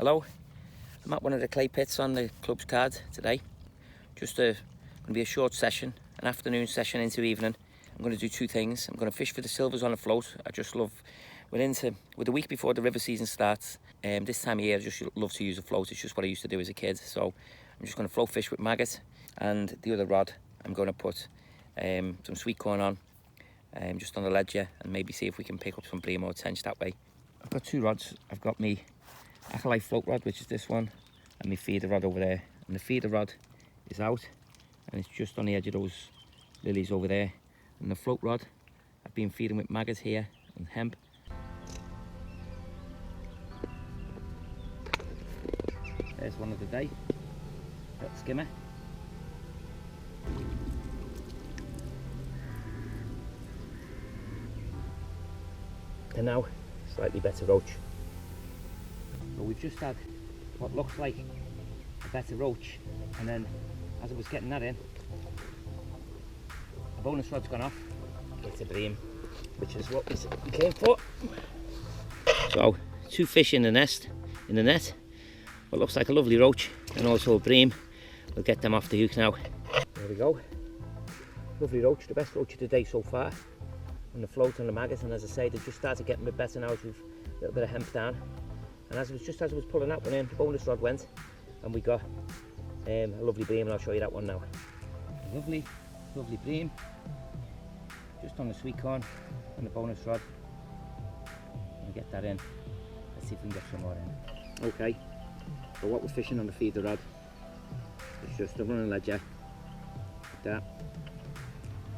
Hello, I'm at one of the clay pits on the club's card today. Just going to be a short session, an afternoon session into evening. I'm going to do two things. I'm going to fish for the silvers on a float. I just love, with the week before the river season starts, this time of year I just love to use a float. It's just what I used to do as a kid. So I'm just going to float fish with maggot, and the other rod I'm going to put some sweet corn on, just on the ledge here, and maybe see if we can pick up some bream or tench that way. I've got two rods. I've got me acolyte float rod, which is this one, and my feeder rod over there. And the feeder rod is out, and it's just on the edge of those lilies over there. And the float rod, I've been feeding with maggot here and hemp. There's one of the day, little skimmer. And now, slightly better roach. So we've just had what looks like a better roach, and then as I was getting that in, the bonus rod's gone off. It's a bream, which is what we came for. So two fish in the net, what looks like a lovely roach and also a bream. We'll get them off the hook now. There we go, lovely roach, the best roach of the day so far, on the float and the maggot. And as I say, they just started getting a bit better now as we've a little bit of hemp down. And as I was pulling that one in, the bonus rod went, and we got a lovely bream, and I'll show you that one now. Lovely bream, just on the sweet corn and the bonus rod. We'll get that in. Let's see if we can get some more in. Okay, so what we're fishing on the feeder rod is just a running ledge like that.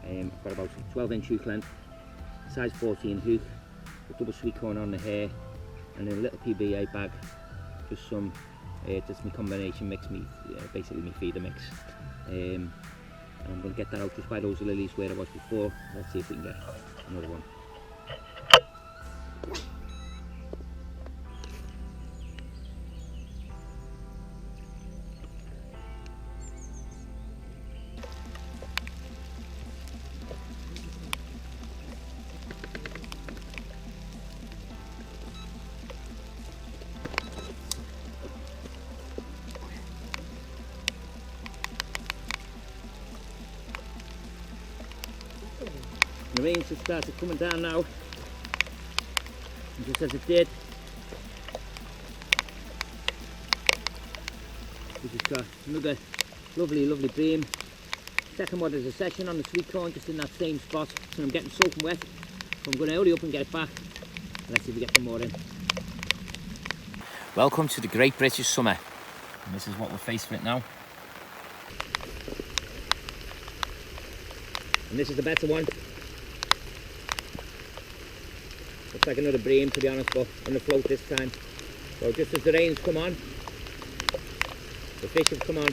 I've got about 12-inch hook length, size 14 hook, with double sweet corn on the hair, and then a little PBA bag, just some, just my combination mix, basically my feeder mix. And I'm going to get that out just by those lilies where I was before. Let's see if we can get another one. The rains have started coming down now, and just as it did, we just got another lovely bream. Second one is a session on the sweet corn, just in that same spot, so I'm getting soaking wet. So I'm going to hurry up and get it back, and let's see if we get some more in. Welcome to the Great British Summer, and this is what we're faced with now. And this is the better one. Looks like another bream, to be honest, but on the float this time. So just as the rains come on, the fish have come on.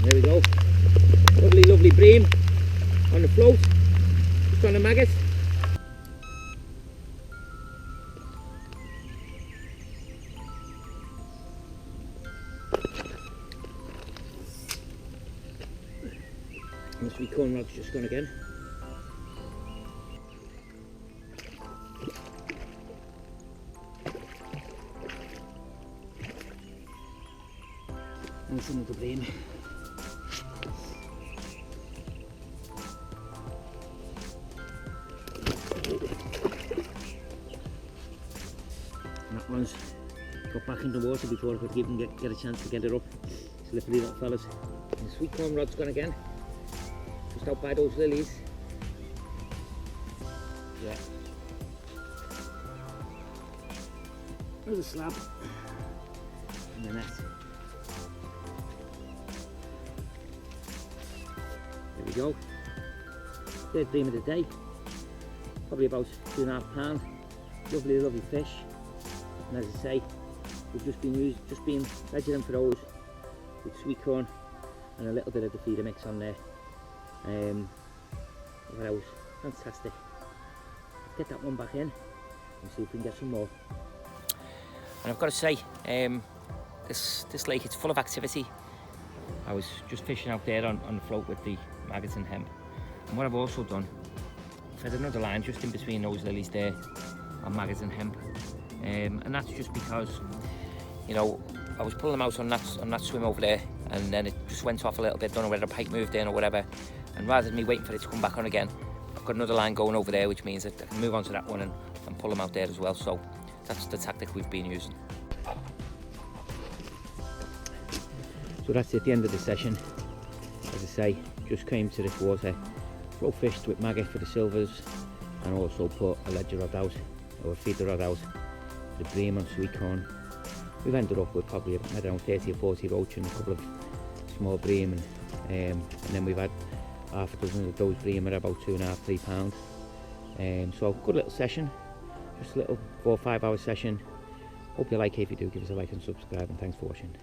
There we go. Lovely bream on the float, just on the maggot. And the sweet corn rod's just gone again. And some of the bream. And that one's got back in the water before I could even get a chance to get it up. Slippery little fellas. And the sweet corn rod's gone again. Just out by those lilies. Yeah. There's a slab in the net. There we go. Third bream of the day. Probably about 2.5 pounds. Lovely fish. And as I say, we've just been ledging them for those with sweet corn and a little bit of the feeder mix on there. That was fantastic. Let's get that one back in and see if we can get some more. And I've got to say, this lake, it's full of activity. I was just fishing out there on the float with the maggot and hemp. And what I've also done fed another line just in between those lilies there on maggots and hemp, and that's just because, you know, I was pulling them out on that swim over there, and then it just went off a little bit. Don't know whether the pike moved in or whatever, and rather than me waiting for it to come back on again, I've got another line going over there, which means that I can move on to that one and pull them out there as well. So that's the tactic we've been using. So that's at the end of the session. As I say, just came to this water, flow fished with maggot for the silvers, and also put a ledger rod out, or a feeder rod out, the bream on sweetcorn. We've ended up with probably, I don't know, 30 or 40 roach and a couple of small bream, and then we've had half a dozen of those bream at about 2.5–3 pounds. So good little session, just a little 4 or 5 hour session. Hope you like it. If you do, give us a like and subscribe, and thanks for watching.